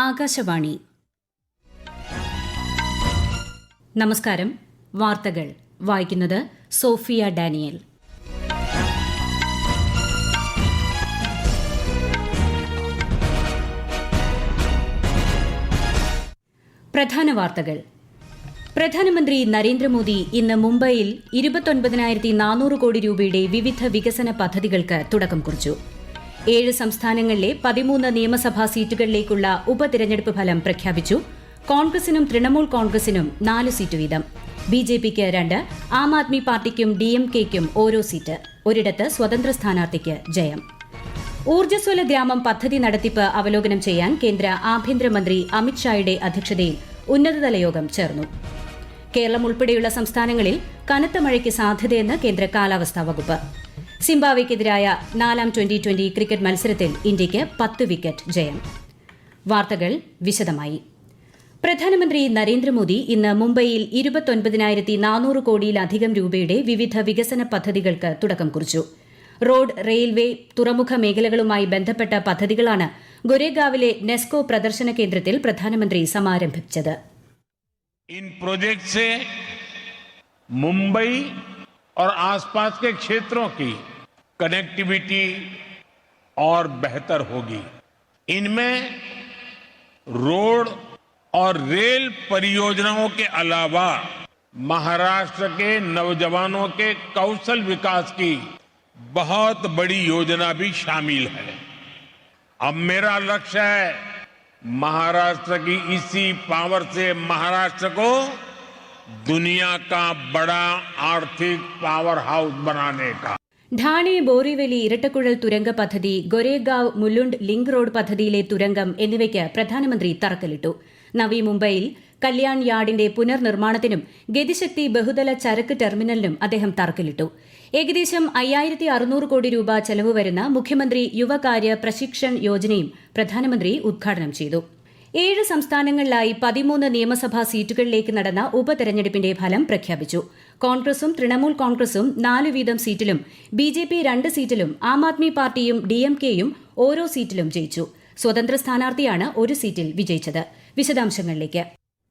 ആകാശവാണി. നമസ്കാരം. വാർത്തകൾ വായിക്കുന്നത് സോഫിയ ഡാനിയൽ. പ്രധാന വാർത്തകൾ. പ്രധാനമന്ത്രി നരേന്ദ്രമോദി ഇന്ന് മുംബൈയിൽ 29,400 കോടി രൂപയുടെ വിവിധ വികസന പദ്ധതികൾക്ക് തുടക്കം കുറിച്ചു. 7 സംസ്ഥാനങ്ങളിലെ 13 നിയമസഭാ സീറ്റുകളിലേക്കുള്ള ഉപതിരഞ്ഞെടുപ്പ് ഫലം പ്രഖ്യാപിച്ചു. കോൺഗ്രസിനും തൃണമൂൽ കോൺഗ്രസിനും 4 സീറ്റ് വീതം. ബിജെപിക്ക് 2, ആം ആദ്മി പാർട്ടിക്കും ഡിഎംകെയ്ക്കും ഓരോ സീറ്റ്. ഒരിടത്ത് സ്വതന്ത്ര സ്ഥാനാർത്ഥിക്ക് ജയം. ഊർജ്ജസ്വല ഗ്രാമം പദ്ധതി നടത്തിപ്പ് അവലോകനം ചെയ്യാൻ കേന്ദ്ര ആഭ്യന്തരമന്ത്രി അമിത്ഷായുടെ അധ്യക്ഷതയിൽ ഉന്നതതല യോഗം ചേർന്നു. കേരളം ഉൾപ്പെടെയുള്ള സംസ്ഥാനങ്ങളിൽ കനത്ത മഴയ്ക്ക് സാധ്യതയെന്ന് കേന്ദ്ര കാലാവസ്ഥാ വകുപ്പ്. സിംബാബ്വെയ്ക്കെതിരായ 4ാം ട്വന്റി ക്രിക്കറ്റ് മത്സരത്തിൽ ഇന്ത്യയ്ക്ക് 10 വിക്കറ്റ് ജയം. വാർത്തകൾ വിശദമായി. പ്രധാനമന്ത്രി നരേന്ദ്രമോദി ഇന്ന് മുംബൈയിൽ 29,400 കോടിയിലധികം രൂപയുടെ വിവിധ വികസന പദ്ധതികൾക്ക് തുടക്കം കുറിച്ചു. റോഡ്, റെയിൽവേ, തുറമുഖ മേഖലകളുമായി ബന്ധപ്പെട്ട പദ്ധതികളാണ് ഗൊരേഗാവിലെ നെസ്കോ പ്രദർശന കേന്ദ്രത്തിൽ പ്രധാനമന്ത്രി സമാരംഭിച്ചത്. इन प्रोजेक्ट से मुंबई और आसपास के क्षेत्रों की कनेक्टिविटी और बेहतर होगी. इनमें रोड और रेल परियोजनाओं के अलावा महाराष्ट्र के नौजवानों के कौशल विकास की बहुत बड़ी योजना भी शामिल है. अब मेरा लक्ष्य है महाराष्ट्र की इसी पावर से महाराष्ट्र को दुनिया का बड़ा आर्थिक पावर हाउस बनाने का. ഠാണെ ബോറിവലി ഇരട്ടക്കുഴൽ തുരങ്ക പദ്ധതി, ഗൊരേഗാവ് മുലുണ്ട് ലിങ്ക് റോഡ് പദ്ധതിയിലെ തുരങ്കം എന്നിവയ്ക്ക് പ്രധാനമന്ത്രി തറക്കല്ലിട്ടു. നവി മുംബൈയിൽ കല്യാൺ യാർഡിന്റെ പുനർനിർമ്മാണത്തിനും ഗതിശക്തി ബഹുതല ചരക്ക് ടെർമിനലിനും അദ്ദേഹം തറക്കല്ലിട്ടു. ഏകദേശം 5,600 കോടി രൂപ ചെലവ് വരുന്ന മുഖ്യമന്ത്രി യുവകാര്യ പ്രശിക്ഷൺ യോജനയും പ്രധാനമന്ത്രി ഉദ്ഘാടനം ചെയ്തു. 7 സംസ്ഥാനങ്ങളിലായി 13 നിയമസഭാ സീറ്റുകളിലേക്ക് നടന്ന ഉപതെരഞ്ഞെടുപ്പിന്റെ ഫലം പ്രഖ്യാപിച്ചു. കോൺഗ്രസും തൃണമൂൽ കോൺഗ്രസും 4 വീതം സീറ്റിലും ബിജെപി 2 സീറ്റിലും ആം ആദ്മി പാർട്ടിയും ഡിഎംകെയും ഓരോ സീറ്റിലും ജയിച്ചു. സ്വതന്ത്ര സ്ഥാനാർത്ഥിയാണ് ഒരു സീറ്റിൽ വിജയിച്ചത്. വിശദാംശങ്ങളിലേക്ക്.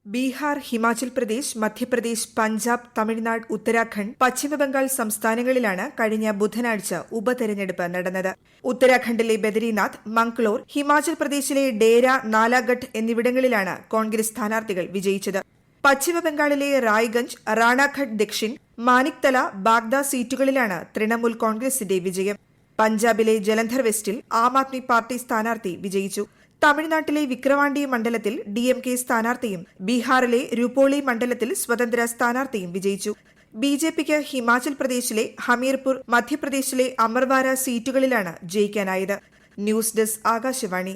ബീഹാർ, ഹിമാചൽ പ്രദേശ്, മധ്യപ്രദേശ്, പഞ്ചാബ്, തമിഴ്നാട്, ഉത്തരാഖണ്ഡ്, പശ്ചിമബംഗാൾ സംസ്ഥാനങ്ങളിലാണ് കഴിഞ്ഞ ബുധനാഴ്ച ഉപതെരഞ്ഞെടുപ്പ് നടന്നത്. ഉത്തരാഖണ്ഡിലെ ബദരിനാഥ്, മംഗ്ലോർ, ഹിമാചൽ പ്രദേശിലെ ഡേര, നാലാഗഡ് എന്നിവിടങ്ങളിലാണ് കോൺഗ്രസ് സ്ഥാനാർത്ഥികൾ വിജയിച്ചത്. പശ്ചിമബംഗാളിലെ റായ്ഗഞ്ച്, റാണാഘട്ട് ദക്ഷിൻ, മാനിക്തല, ബാഗ്ദ സീറ്റുകളിലാണ് തൃണമൂൽ കോൺഗ്രസിന്റെ വിജയം. പഞ്ചാബിലെ ജലന്ധർ വെസ്റ്റിൽ ആം ആദ്മി പാർട്ടി സ്ഥാനാർത്ഥി വിജയിച്ചു. തമിഴ്നാട്ടിലെ വിക്രവാണ്ടി മണ്ഡലത്തിൽ ഡിഎംകെ സ്ഥാനാർത്ഥിയും ബീഹാറിലെ രൂപോളി മണ്ഡലത്തിൽ സ്വതന്ത്ര സ്ഥാനാർത്ഥിയും വിജയിച്ചു. ബിജെപിക്ക് ഹിമാചൽ പ്രദേശിലെ ഹമീർപൂർ, മധ്യപ്രദേശിലെ അമർവാര സീറ്റുകളിലാണ് ജയിക്കാനായത്. News desk, Akashvani.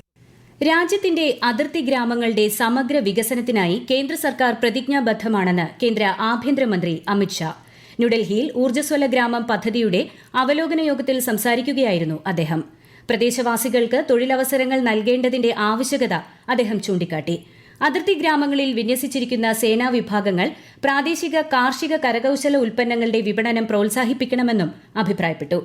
രാജ്യത്തിന്റെ അതിർത്തി ഗ്രാമങ്ങളുടെ സമഗ്ര വികസനത്തിനായി കേന്ദ്ര സർക്കാർ പ്രതിജ്ഞാബദ്ധമാണെന്ന് കേന്ദ്ര ആഭ്യന്തരമന്ത്രി അമിത്ഷാ. ന്യൂഡൽഹിയിൽ ഊർജ്ജസ്വല ഗ്രാമം പദ്ധതിയുടെ അവലോകന യോഗത്തിൽ സംസാരിക്കുകയായിരുന്നു അദ്ദേഹം. പ്രദേശവാസികൾക്ക് തൊഴിലവസരങ്ങൾ നൽകേണ്ടതിന്റെ ആവശ്യകത അദ്ദേഹം ചൂണ്ടിക്കാട്ടി. അതിർത്തി ഗ്രാമങ്ങളിൽ വിന്യസിച്ചിരിക്കുന്ന സേനാ വിഭാഗങ്ങൾ പ്രാദേശിക കാർഷിക കരകൌശല ഉൽപ്പന്നങ്ങളുടെ വിപണനം പ്രോത്സാഹിപ്പിക്കണമെന്നും അഭിപ്രായപ്പെട്ടു.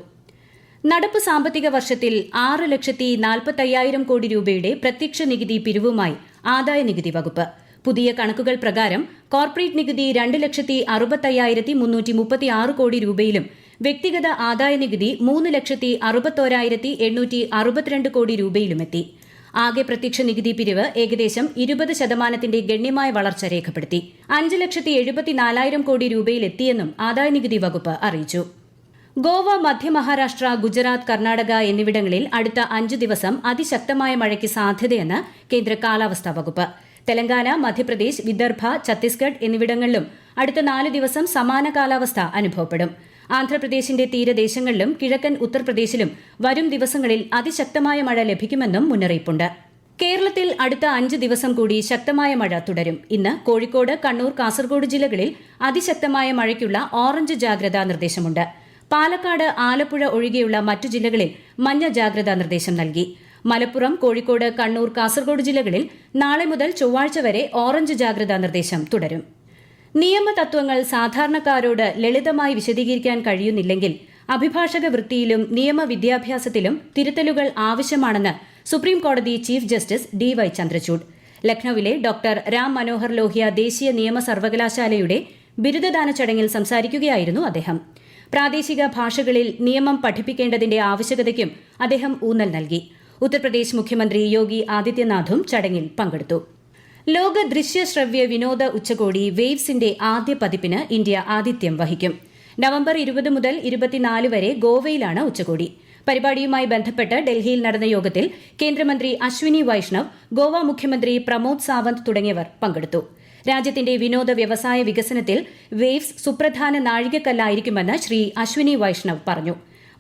നടപ്പ് സാമ്പത്തിക വർഷത്തിൽ 6,40,50,000 കോടി രൂപയുടെ പ്രത്യക്ഷ നികുതി പിരിവുമായി ആദായനികുതി വകുപ്പ്. പുതിയ കണക്കുകൾ പ്രകാരം കോർപ്പറേറ്റ് നികുതി 2,65,336 കോടി രൂപയിലും വ്യക്തിഗത ആദായനികുതി 3,61,862 കോടി രൂപയിലുമെത്തി. ആകെ പ്രത്യക്ഷ നികുതി പിരിവ് ഏകദേശം 20% ഗണ്യമായ വളർച്ച രേഖപ്പെടുത്തി. 5,74,000 കോടി രൂപയിലെത്തിയെന്നും ആദായനികുതി വകുപ്പ് അറിയിച്ചു. ഗോവ, മധ്യ മഹാരാഷ്ട്ര, ഗുജറാത്ത്, കർണാടക എന്നിവിടങ്ങളിൽ അടുത്ത 5 ദിവസം അതിശക്തമായ മഴയ്ക്ക് സാധ്യതയെന്ന് കേന്ദ്ര കാലാവസ്ഥാ വകുപ്പ്. തെലങ്കാന, മധ്യപ്രദേശ്, വിദർഭ, ഛത്തീസ്ഗഡ് എന്നിവിടങ്ങളിലും അടുത്ത 4 ദിവസം സമാന കാലാവസ്ഥ അനുഭവപ്പെടും. ആന്ധ്രാപ്രദേശിന്റെ തീരദേശങ്ങളിലും കിഴക്കൻ ഉത്തർപ്രദേശിലും വരും ദിവസങ്ങളിൽ അതിശക്തമായ മഴ ലഭിക്കുമെന്നും മുന്നറിയിപ്പുണ്ട്. കേരളത്തിൽ അടുത്ത 5 ദിവസം കൂടി ശക്തമായ മഴ തുടരും. ഇന്ന് കോഴിക്കോട്, കണ്ണൂർ, കാസർഗോഡ് ജില്ലകളിൽ അതിശക്തമായ മഴയ്ക്കുള്ള ഓറഞ്ച് ജാഗ്രതാ നിർദ്ദേശമുണ്ട്. പാലക്കാട്, ആലപ്പുഴ ഒഴികെയുള്ള മറ്റു ജില്ലകളിൽ മഞ്ഞ ജാഗ്രതാ നിർദ്ദേശം നൽകി. മലപ്പുറം, കോഴിക്കോട്, കണ്ണൂർ, കാസർഗോഡ് ജില്ലകളിൽ നാളെ മുതൽ ചൊവ്വാഴ്ച വരെ ഓറഞ്ച് ജാഗ്രതാ നിർദ്ദേശം തുടരും. നിയമതത്വങ്ങൾ സാധാരണക്കാരോട് ലളിതമായി വിശദീകരിക്കാൻ കഴിയുന്നില്ലെങ്കിൽ അഭിഭാഷക വൃത്തിയിലും നിയമവിദ്യാഭ്യാസത്തിലും തിരുത്തലുകൾ ആവശ്യമാണെന്ന് സുപ്രീം കോടതി ചീഫ് ജസ്റ്റിസ് DY ചന്ദ്രചൂഡ്. ലക്നൌവിലെ ഡോക്ടർ രാം മനോഹർ ലോഹ്യ ദേശീയ നിയമ സർവകലാശാലയുടെ ബിരുദദാന ചടങ്ങിൽ സംസാരിക്കുകയായിരുന്നു അദ്ദേഹം. പ്രാദേശിക ഭാഷകളിൽ നിയമം പഠിപ്പിക്കേണ്ടതിന്റെ ആവശ്യകതയ്ക്കും അദ്ദേഹം ഊന്നൽ നൽകി. ഉത്തർപ്രദേശ് മുഖ്യമന്ത്രി യോഗി ആദിത്യനാഥും ചടങ്ങിൽ പങ്കെടുത്തു. ലോക ദൃശ്യ ശ്രവ്യ വിനോദ ഉച്ചകോടി വേവ്സിന്റെ ആദ്യ പതിപ്പിന് ഇന്ത്യ ആതിഥ്യം വഹിക്കും. നവംബർ 20 മുതൽ 24 വരെ ഗോവയിലാണ് ഉച്ചകോടി. പരിപാടിയുമായി ബന്ധപ്പെട്ട് ഡൽഹിയിൽ നടന്ന യോഗത്തിൽ കേന്ദ്രമന്ത്രി അശ്വിനി വൈഷ്ണവ്, ഗോവ മുഖ്യമന്ത്രി പ്രമോദ് സാവന്ത് തുടങ്ങിയവർ പങ്കെടുത്തു. രാജ്യത്തിന്റെ വിനോദ വ്യവസായ വികസനത്തിൽ വേവ്സ് സുപ്രധാന നാഴികക്കല്ലായിരിക്കുമെന്ന് ശ്രീ അശ്വിനി വൈഷ്ണവ് പറഞ്ഞു.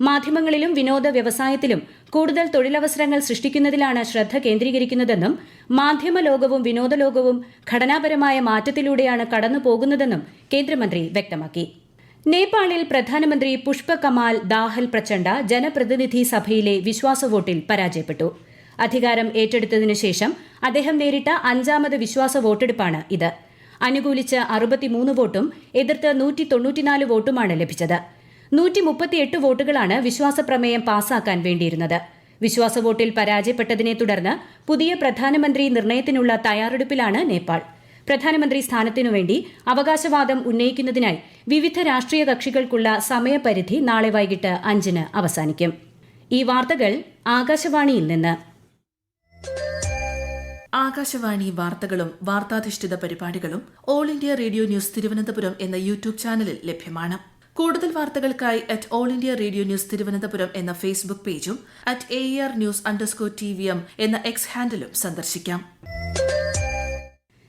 മാധ്യമങ്ങളിലും വിനോദ വ്യവസായത്തിലും കൂടുതൽ തൊഴിലവസരങ്ങൾ സൃഷ്ടിക്കുന്നതിലാണ് ശ്രദ്ധ കേന്ദ്രീകരിക്കുന്നതെന്നും മാധ്യമ ലോകവും വിനോദ ലോകവും ഘടനാപരമായ മാറ്റത്തിലൂടെയാണ് കടന്നുപോകുന്നതെന്നും കേന്ദ്രമന്ത്രി വ്യക്തമാക്കി. നേപ്പാളിൽ പ്രധാനമന്ത്രി പുഷ്പ കമാൽ ദാഹൽ പ്രചണ്ഡ ജനപ്രതിനിധി സഭയിലെ വിശ്വാസ വോട്ടിൽ പരാജയപ്പെട്ടു. അധികാരം ഏറ്റെടുത്തതിനു ശേഷം അദ്ദേഹം നേരിട്ട 5ാമത് വിശ്വാസ വോട്ടെടുപ്പാണ് ഇത്. അനുകൂലിച്ച് 63 വോട്ടും എതിർത്ത് 194 വോട്ടുമാണ് ലഭിച്ചത്. 138 വോട്ടുകളാണ് വിശ്വാസപ്രമേയം പാസാക്കാൻ വേണ്ടിയിരുന്നത്. വിശ്വാസ വോട്ടിൽ പരാജയപ്പെട്ടതിനെ തുടർന്ന് പുതിയ പ്രധാനമന്ത്രി നിർണയത്തിനുള്ള തയ്യാറെടുപ്പിലാണ് നേപ്പാൾ. പ്രധാനമന്ത്രി സ്ഥാനത്തിനുവേണ്ടി അവകാശവാദം ഉന്നയിക്കുന്നതിനായി വിവിധ രാഷ്ട്രീയ കക്ഷികൾക്കുള്ള സമയപരിധി നാളെ വൈകിട്ട് 5-ന് അവസാനിക്കും. ഈ വാർത്തകൾ ആകാശവാണിയിൽ നിന്ന്. ആകാശവാണി വാർത്തകളും വാർത്താധിഷ്ഠിത പരിപാടികളും all India radio news Thiruvananthapuram എന്ന യൂട്യൂബ് ചാനലിൽ ലഭ്യമാണ്. കൂടുതൽ വാർത്തകൾക്കായി @AllIndia Radio News തിരുവനന്തപുരം എന്ന ഫേസ്ബുക്ക് പേജും @AR_News_TVM എന്ന എക്സ് ഹാൻഡിലും സന്ദർശിക്കാം.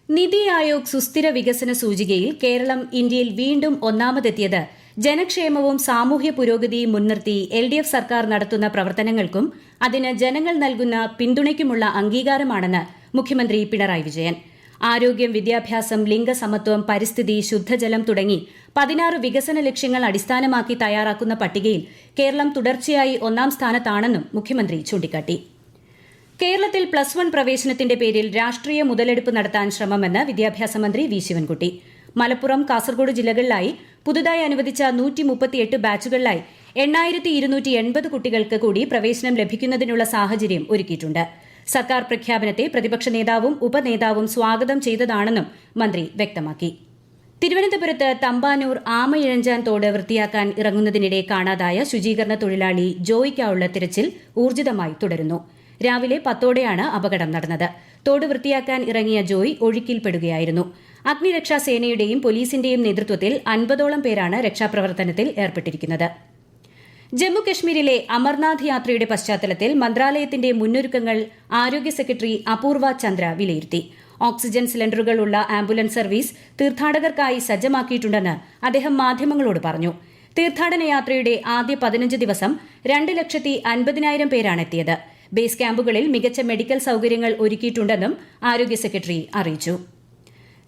നിതി ആയോഗ് സുസ്ഥിര വികസന സൂചികയിൽ കേരളം ഇന്ത്യയിൽ വീണ്ടും ഒന്നാമതെത്തിയത് ജനക്ഷേമവും സാമൂഹ്യ പുരോഗതിയും മുൻനിർത്തി LDF സർക്കാർ നടത്തുന്ന പ്രവർത്തനങ്ങൾക്കും അതിന് ജനങ്ങൾ നൽകുന്ന പിന്തുണയ്ക്കുമുള്ള അംഗീകാരമാണെന്ന് മുഖ്യമന്ത്രി പിണറായി വിജയൻ. ആരോഗ്യം, വിദ്യാഭ്യാസം, ലിംഗസമത്വം, പരിസ്ഥിതി, ശുദ്ധജലം തുടങ്ങി 16 വികസന ലക്ഷ്യങ്ങൾ അടിസ്ഥാനമാക്കി തയ്യാറാക്കുന്ന പട്ടികയിൽ കേരളം തുടർച്ചയായി 1ാം സ്ഥാനത്താണെന്നും മുഖ്യമന്ത്രി ചൂണ്ടിക്കാട്ടി. കേരളത്തിൽ +1 പ്രവേശനത്തിന്റെ പേരിൽ രാഷ്ട്രീയ മുതലെടുപ്പ് നടത്താൻ ശ്രമമെന്ന് വിദ്യാഭ്യാസ മന്ത്രി വി ശിവൻകുട്ടി. മലപ്പുറം, കാസർഗോഡ് ജില്ലകളിലായി പുതുതായി അനുവദിച്ച 138 ബാച്ചുകളിലായി 8280 കുട്ടികൾക്ക് കൂടി പ്രവേശനം ലഭിക്കുന്നതിനുള്ള സാഹചര്യം ഒരുക്കിയിട്ടുണ്ട്. സർക്കാർ പ്രഖ്യാപനത്തെ പ്രതിപക്ഷ നേതാവും ഉപനേതാവും സ്വാഗതം ചെയ്തതാണെന്നും മന്ത്രി വ്യക്തമാക്കി. തിരുവനന്തപുരത്ത് തമ്പാനൂർ ആമയിഴഞ്ചാൻ തോട് വൃത്തിയാക്കാൻ ഇറങ്ങുന്നതിനിടെ കാണാതായ ശുചീകരണ തൊഴിലാളി ജോയിക്കായുള്ള തിരച്ചിൽ ഊർജിതമായി തുടരുന്നു. രാവിലെ 10ഓടെയാണ് അപകടം നടന്നത്. തോട് വൃത്തിയാക്കാൻ ഇറങ്ങിയ ജോയ് ഒഴുക്കിൽപ്പെടുകയായിരുന്നു. അഗ്നിരക്ഷാസേനയുടെയും പോലീസിന്റെയും നേതൃത്വത്തിൽ 50ഓളം പേരാണ് രക്ഷാപ്രവർത്തനത്തിൽ ഏർപ്പെട്ടിരിക്കുന്നത്. ജമ്മുകശ്മീരിലെ അമർനാഥ് യാത്രയുടെ പശ്ചാത്തലത്തിൽ മന്ത്രാലയത്തിന്റെ മുന്നൊരുക്കങ്ങൾ ആരോഗ്യ സെക്രട്ടറി അപൂർവ ചന്ദ്ര വിലയിരുത്തി. ഓക്സിജൻ സിലിണ്ടറുകളുള്ള ആംബുലൻസ് സർവീസ് തീർത്ഥാടകർക്കായി സജ്ജമാക്കിയിട്ടുണ്ടെന്ന് അദ്ദേഹം മാധ്യമങ്ങളോട് പറഞ്ഞു. തീർത്ഥാടന യാത്രയുടെ ആദ്യ 15 ദിവസം 2,50,000 പേരാണ് എത്തിയത്. ബേസ് ക്യാമ്പുകളിൽ മികച്ച മെഡിക്കൽ സൌകര്യങ്ങൾ ഒരുക്കിയിട്ടുണ്ടെന്നും ആരോഗ്യ സെക്രട്ടറി അറിയിച്ചു.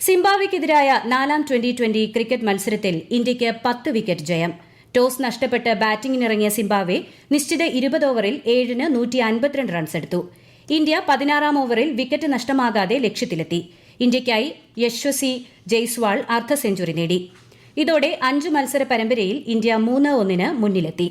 സിംബാബ്വെക്കെതിരായ 4ാം T20 ക്രിക്കറ്റ് മത്സരത്തിൽ ഇന്ത്യയ്ക്ക് 10 വിക്കറ്റ് ജയം. ടോസ് നഷ്ടപ്പെട്ട് ബാറ്റിംഗിനിറങ്ങിയ സിംബാബ്വെ നിശ്ചിത 20 ഓവറിൽ 7-ന് 152 റൺസ് എടുത്തു. ഇന്ത്യ 16ാം ഓവറിൽ വിക്കറ്റ് നഷ്ടമാകാതെ ലക്ഷ്യത്തിലെത്തി. ഇന്ത്യയ്ക്കായി യശസ്വി ജയ്സ്വാൾ അർദ്ധ സെഞ്ചുറി നേടി. ഇതോടെ 5 മത്സര പരമ്പരയിൽ ഇന്ത്യ 3-1-ന് മുന്നിലെത്തി.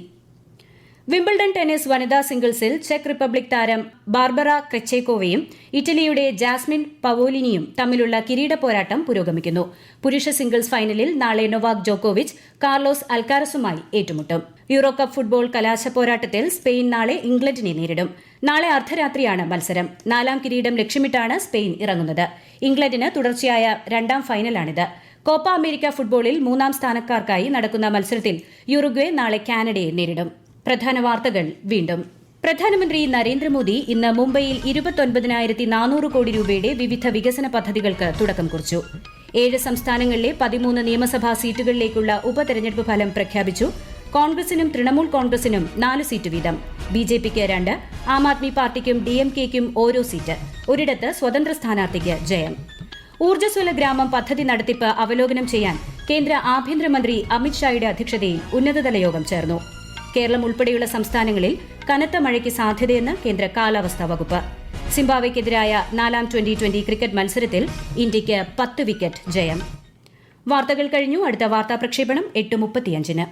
വിംബിൾഡൺ ടെന്നീസ് വനിതാ സിംഗിൾസിൽ ചെക്ക് റിപ്പബ്ലിക് താരം ബാർബറ ക്രെച്ചേക്കോവയും ഇറ്റലിയുടെ ജാസ്മിൻ പവോലിനിയും തമ്മിലുള്ള കിരീട പോരാട്ടം പുരോഗമിക്കുന്നു. പുരുഷ സിംഗിൾസ് ഫൈനലിൽ നാളെ നൊവാക് ജോക്കോവിച്ച് കാർലോസ് അൽക്കാരസുമായി ഏറ്റുമുട്ടും. യൂറോ കപ്പ് ഫുട്ബോൾ കലാശ പോരാട്ടത്തിൽ സ്പെയിൻ നാളെ ഇംഗ്ലണ്ടിനെ നേരിടും. നാളെ അർദ്ധരാത്രിയാണ് മത്സരം. 4ാം കിരീടം ലക്ഷ്യമിട്ടാണ് സ്പെയിൻ ഇറങ്ങുന്നത്. ഇംഗ്ലണ്ടിന് തുടർച്ചയായ 2ാം ഫൈനലാണിത്. കോപ്പ അമേരിക്ക ഫുട്ബോളിൽ 3ാം സ്ഥാനക്കാർക്കായി നടക്കുന്ന മത്സരത്തിൽ യുറുഗ്വേ നാളെ കാനഡയെ നേരിടും. പ്രധാന വാർത്തകൾ വീണ്ടും. പ്രധാനമന്ത്രി നരേന്ദ്രമോദി ഇന്ന് മുംബൈയിൽ 29,400 കോടി രൂപയുടെ വിവിധ വികസന പദ്ധതികൾക്ക് തുടക്കം കുറിച്ചു. 7 സംസ്ഥാനങ്ങളിലെ 13 നിയമസഭാ സീറ്റുകളിലേക്കുള്ള ഉപതെരഞ്ഞെടുപ്പ് ഫലം പ്രഖ്യാപിച്ചു. കോൺഗ്രസിനും തൃണമൂൽ കോൺഗ്രസിനും 4 സീറ്റ് വീതം. BJPക്ക് 2, ആം ആദ്മി പാർട്ടിക്കും DMKയ്ക്കും ഓരോ സീറ്റ്. ഒരിടത്ത് സ്വതന്ത്ര സ്ഥാനാർത്ഥിക്ക് ജയം. ഊർജ്ജസ്വല ഗ്രാമം പദ്ധതി നടത്തിപ്പ് അവലോകനം ചെയ്യാൻ കേന്ദ്ര ആഭ്യന്തരമന്ത്രി അമിത്ഷായുടെ അധ്യക്ഷതയിൽ ഉന്നതതല യോഗം ചേർന്നു. കേരളം ഉൾപ്പെടെയുള്ള സംസ്ഥാനങ്ങളിൽ കനത്ത മഴയ്ക്ക് സാധ്യതയെന്ന് കേന്ദ്ര കാലാവസ്ഥാ വകുപ്പ്. സിംബാബ്വെക്കെതിരായ 4ാം T20 ക്രിക്കറ്റ് മത്സരത്തിൽ ഇന്ത്യയ്ക്ക് 10 വിക്കറ്റ് ജയം. വാർത്തകൾ കഴിഞ്ഞു. അടുത്ത വാർത്താ പ്രക്ഷേപണം 8:35-ന്.